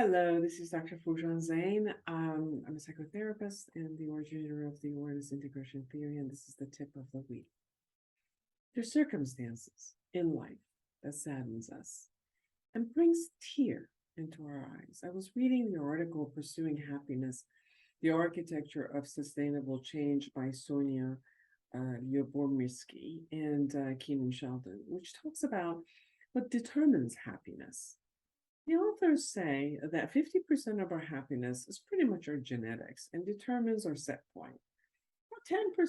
Hello, this is Dr. Foojan Zeine. I'm a psychotherapist and the originator of the awareness integration theory, and this is the tip of the week. There's circumstances in life that saddens us and brings tear into our eyes. I was reading the article Pursuing Happiness, the Architecture of Sustainable Change by Sonia Lyubomirsky and Keenan Sheldon, which talks about what determines happiness. The authors say that 50% of our happiness is pretty much our genetics and determines our set point. About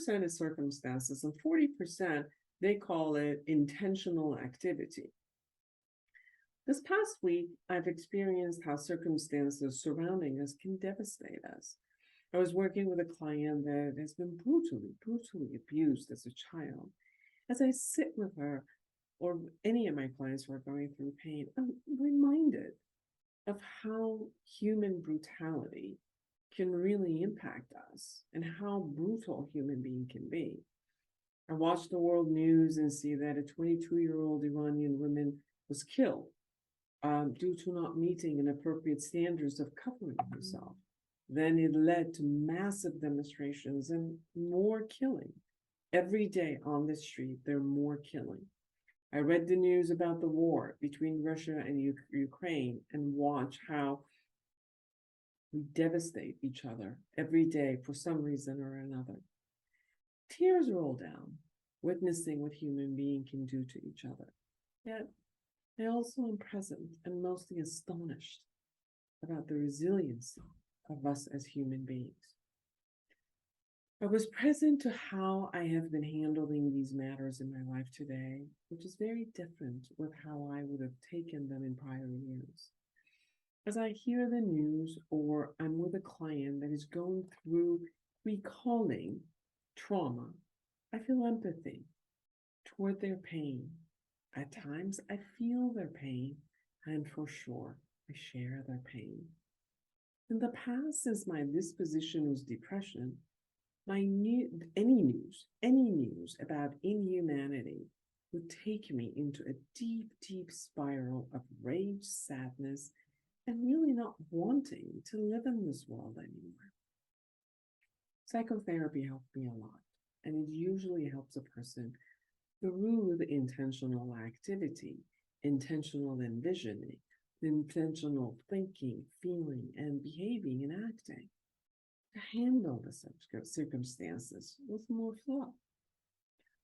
10% is circumstances, and 40% they call it intentional activity. This past week, I've experienced how circumstances surrounding us can devastate us. I was working with a client that has been brutally abused as a child. As I sit with her, or any of my clients who are going through pain, I'm reminded of how human brutality can really impact us and how brutal human being can be. I watch the world news and see that a 22-year-old Iranian woman was killed due to not meeting inappropriate standards of covering herself. Then it led to massive demonstrations and more killing. Every day on the street, there are more killing. I read the news about the war between Russia and Ukraine and watch how we devastate each other every day for some reason or another. Tears roll down, witnessing what human beings can do to each other. Yet, I also am present and mostly astonished about the resilience of us as human beings. I was present to how I have been handling these matters in my life today, which is very different with how I would have taken them in prior years. As I hear the news or I'm with a client that is going through recalling trauma, I feel empathy toward their pain. At times, I feel their pain, and for sure, I share their pain. In the past, since my disposition was depression, any news about inhumanity would take me into a deep spiral of rage, sadness, and really not wanting to live in this world anymore. Psychotherapy helped me a lot, and it usually helps a person through the intentional activity, intentional envisioning, intentional thinking, feeling, and behaving and acting to handle the circumstances with more flow.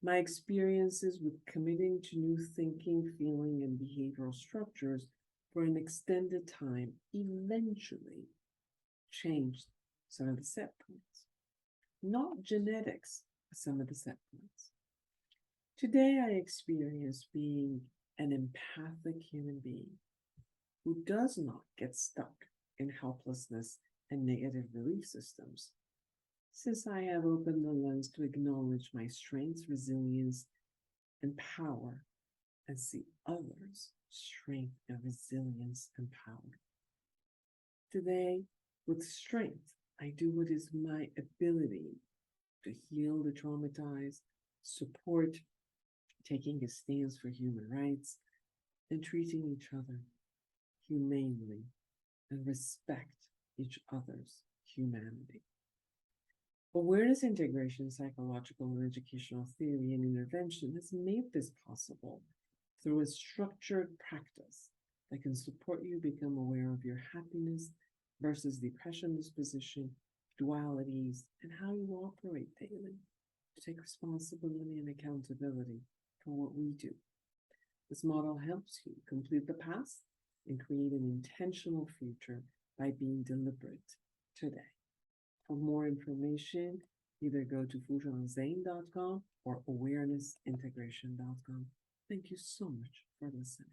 My experiences with committing to new thinking, feeling, and behavioral structures for an extended time eventually changed some of the set points. Not genetics, but some of the set points. Today, I experience being an empathic human being who does not get stuck in helplessness and negative belief systems. Since I have opened the lens to acknowledge my strengths, resilience, and power, and see others' strength and resilience and power. Today, with strength, I do what is my ability to heal the traumatized, support taking a stance for human rights, and treating each other humanely and respect each other's humanity. Awareness integration, psychological and educational theory and intervention has made this possible through a structured practice that can support you become aware of your happiness versus depression disposition, dualities, and how you operate daily to take responsibility and accountability for what we do. This model helps you complete the past and create an intentional future by being deliberate today. For more information, either go to foojanzeine.com or awarenessintegration.com. Thank you so much for listening.